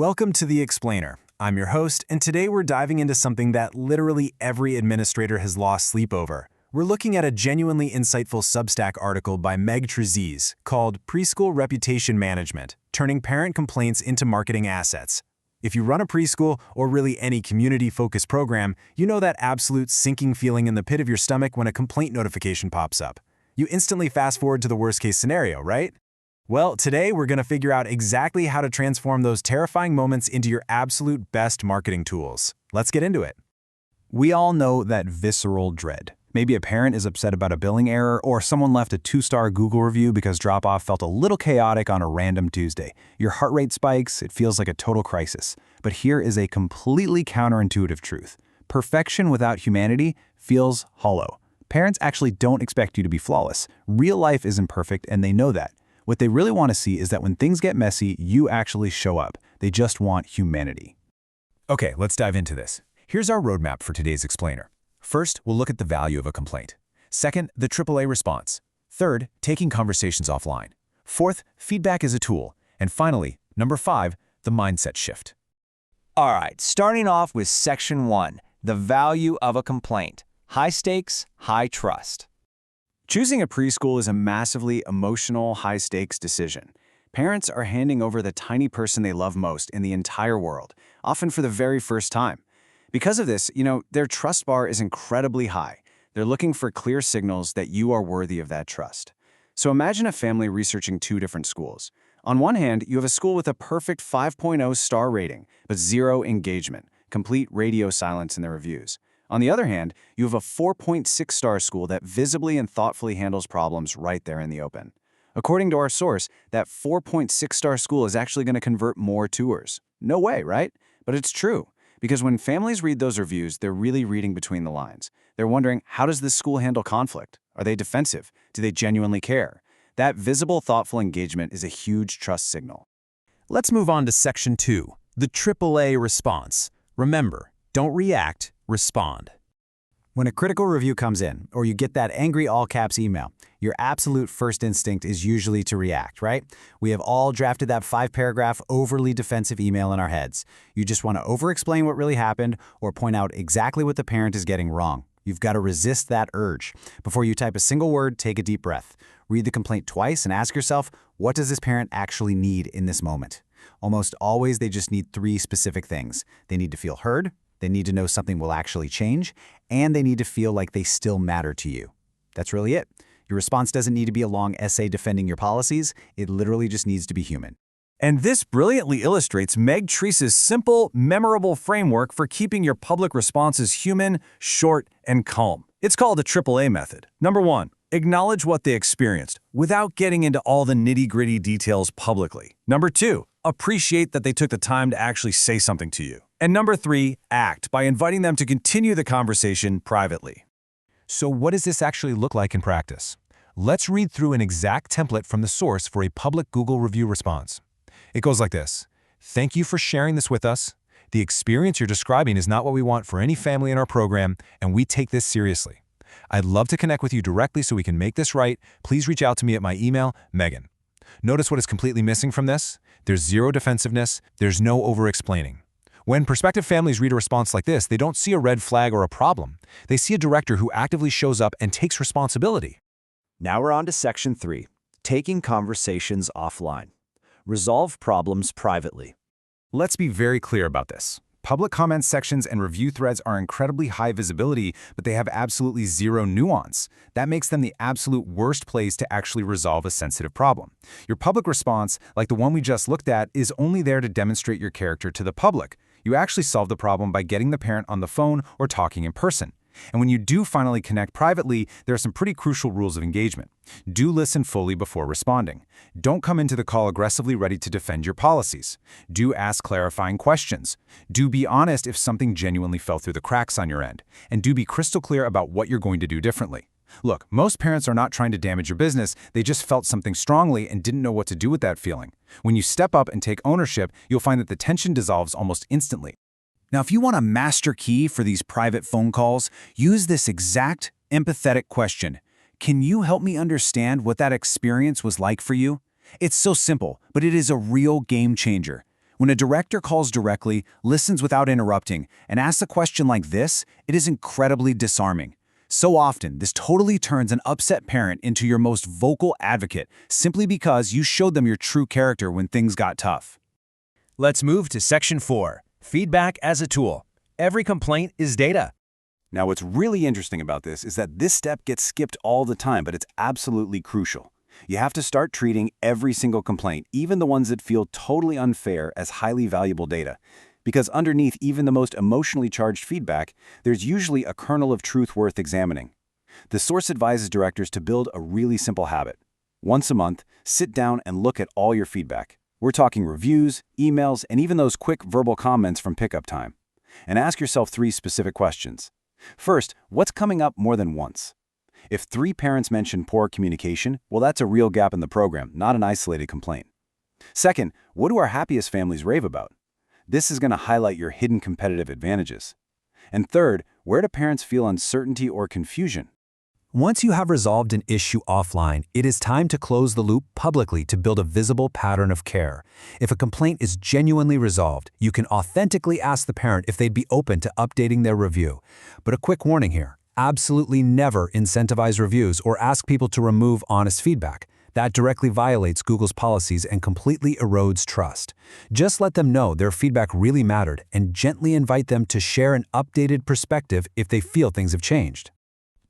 Welcome to The Explainer. I'm your host, and today we're diving into something that literally every administrator has lost sleep over. We're looking at a genuinely insightful Substack article by Meg Trezise called Preschool Reputation Management, Turning Parent Complaints into Marketing Assets. If you run a preschool or really any community-focused program, you know that absolute sinking feeling in the pit of your stomach when a complaint notification pops up. You instantly fast forward to the worst-case scenario, right? Well, today we're going to figure out exactly how to transform those terrifying moments into your absolute best marketing tools. Let's get into it. We all know that visceral dread. Maybe a parent is upset about a billing error, or someone left a 2-star Google review because drop-off felt a little chaotic on a random Tuesday. Your heart rate spikes, it feels like a total crisis. But here is a completely counterintuitive truth. Perfection without humanity feels hollow. Parents actually don't expect you to be flawless. Real life isn't perfect, and they know that. What they really want to see is that when things get messy, you actually show up. They just want humanity. Okay, let's dive into this. Here's our roadmap for today's explainer. First, we'll look at the value of a complaint. Second, the AAA response. Third, taking conversations offline. Fourth, feedback as a tool. And finally, number 5, the mindset shift. All right, starting off with Section 1, the value of a complaint. High stakes, high trust. Choosing a preschool is a massively emotional, high-stakes decision. Parents are handing over the tiny person they love most in the entire world, often for the very first time. Because of this, their trust bar is incredibly high. They're looking for clear signals that you are worthy of that trust. So imagine a family researching 2 different schools. On one hand, you have a school with a perfect 5.0 star rating, but 0 engagement, complete radio silence in the reviews. On the other hand, you have a 4.6 star school that visibly and thoughtfully handles problems right there in the open. According to our source, that 4.6 star school is actually going to convert more tours. No way, right? But it's true. Because when families read those reviews, they're really reading between the lines. They're wondering, how does this school handle conflict? Are they defensive? Do they genuinely care? That visible, thoughtful engagement is a huge trust signal. Let's move on to Section 2, the AAA response. Remember, don't react, respond. When a critical review comes in, or you get that angry all-caps email, your absolute first instinct is usually to react, right? We have all drafted that 5-paragraph, overly defensive email in our heads. You just want to over-explain what really happened or point out exactly what the parent is getting wrong. You've got to resist that urge. Before you type a single word, take a deep breath. Read the complaint twice and ask yourself, what does this parent actually need in this moment? Almost always, they just need 3 specific things. They need to feel heard, they need to know something will actually change, and they need to feel like they still matter to you. That's really it. Your response doesn't need to be a long essay defending your policies. It literally just needs to be human. And this brilliantly illustrates Meg Trese's simple, memorable framework for keeping your public responses human, short, and calm. It's called the AAA method. Number 1, acknowledge what they experienced without getting into all the nitty-gritty details publicly. Number 2, appreciate that they took the time to actually say something to you. And number 3, act by inviting them to continue the conversation privately. So what does this actually look like in practice? Let's read through an exact template from the source for a public Google review response. It goes like this. Thank you for sharing this with us. The experience you're describing is not what we want for any family in our program, and we take this seriously. I'd love to connect with you directly so we can make this right. Please reach out to me at my email, Megan. Notice what is completely missing from this? There's 0 defensiveness. There's no over-explaining. When prospective families read a response like this, they don't see a red flag or a problem. They see a director who actively shows up and takes responsibility. Now we're on to Section 3, taking conversations offline. Resolve problems privately. Let's be very clear about this. Public comment sections and review threads are incredibly high visibility, but they have absolutely 0 nuance. That makes them the absolute worst place to actually resolve a sensitive problem. Your public response, like the one we just looked at, is only there to demonstrate your character to the public. You actually solve the problem by getting the parent on the phone or talking in person. And when you do finally connect privately, there are some pretty crucial rules of engagement. Do listen fully before responding. Don't come into the call aggressively ready to defend your policies. Do ask clarifying questions. Do be honest if something genuinely fell through the cracks on your end. And do be crystal clear about what you're going to do differently. Look, most parents are not trying to damage your business, they just felt something strongly and didn't know what to do with that feeling. When you step up and take ownership, you'll find that the tension dissolves almost instantly. Now, if you want a master key for these private phone calls, use this exact, empathetic question. Can you help me understand what that experience was like for you? It's so simple, but it is a real game changer. When a director calls directly, listens without interrupting, and asks a question like this, it is incredibly disarming. So often, this totally turns an upset parent into your most vocal advocate simply because you showed them your true character when things got tough. Let's move to Section 4, Feedback as a Tool. Every complaint is data. Now, what's really interesting about this is that this step gets skipped all the time, but it's absolutely crucial. You have to start treating every single complaint, even the ones that feel totally unfair, as highly valuable data. Because underneath even the most emotionally charged feedback, there's usually a kernel of truth worth examining. The source advises directors to build a really simple habit. Once a month, sit down and look at all your feedback. We're talking reviews, emails, and even those quick verbal comments from pickup time. And ask yourself 3 specific questions. First, what's coming up more than once? If 3 parents mention poor communication, well, that's a real gap in the program, not an isolated complaint. Second, what do our happiest families rave about? This is going to highlight your hidden competitive advantages. And third, where do parents feel uncertainty or confusion? Once you have resolved an issue offline, it is time to close the loop publicly to build a visible pattern of care. If a complaint is genuinely resolved, you can authentically ask the parent if they'd be open to updating their review. But a quick warning here, absolutely never incentivize reviews or ask people to remove honest feedback. That directly violates Google's policies and completely erodes trust. Just let them know their feedback really mattered and gently invite them to share an updated perspective if they feel things have changed.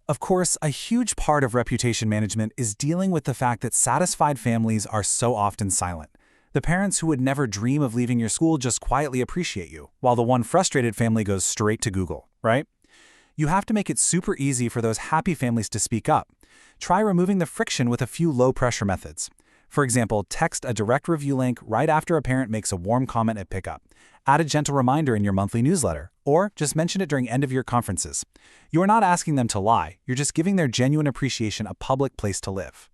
Of course, a huge part of reputation management is dealing with the fact that satisfied families are so often silent. The parents who would never dream of leaving your school just quietly appreciate you, while the one frustrated family goes straight to Google, right? You have to make it super easy for those happy families to speak up. Try removing the friction with a few low-pressure methods. For example, text a direct review link right after a parent makes a warm comment at pickup. Add a gentle reminder in your monthly newsletter, or just mention it during end-of-year conferences. You are not asking them to lie, you're just giving their genuine appreciation a public place to live.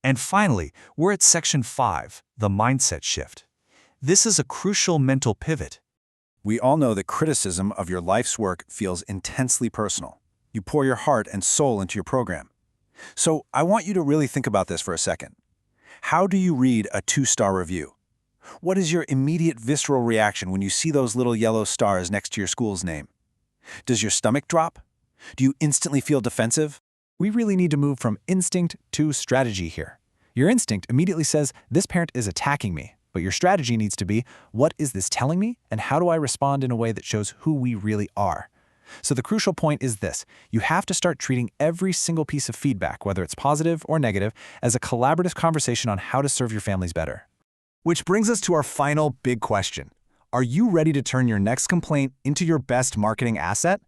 And finally, we're at Section 5, the mindset shift. This is a crucial mental pivot. We all know that criticism of your life's work feels intensely personal. You pour your heart and soul into your program. So I want you to really think about this for a second. How do you read a 2-star review? What is your immediate visceral reaction when you see those little yellow stars next to your school's name? Does your stomach drop? Do you instantly feel defensive? We really need to move from instinct to strategy here. Your instinct immediately says, this parent is attacking me, but your strategy needs to be, what is this telling me, and how do I respond in a way that shows who we really are? So the crucial point is this: you have to start treating every single piece of feedback, whether it's positive or negative, as a collaborative conversation on how to serve your families better. Which brings us to our final big question. Are you ready to turn your next complaint into your best marketing asset?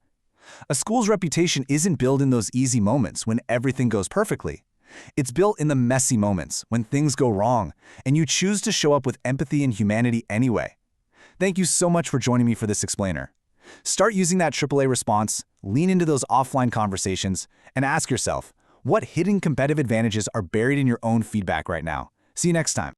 A school's reputation isn't built in those easy moments when everything goes perfectly. It's built in the messy moments when things go wrong, and you choose to show up with empathy and humanity anyway. Thank you so much for joining me for this explainer. Start using that AAA response, lean into those offline conversations, and ask yourself, what hidden competitive advantages are buried in your own feedback right now? See you next time.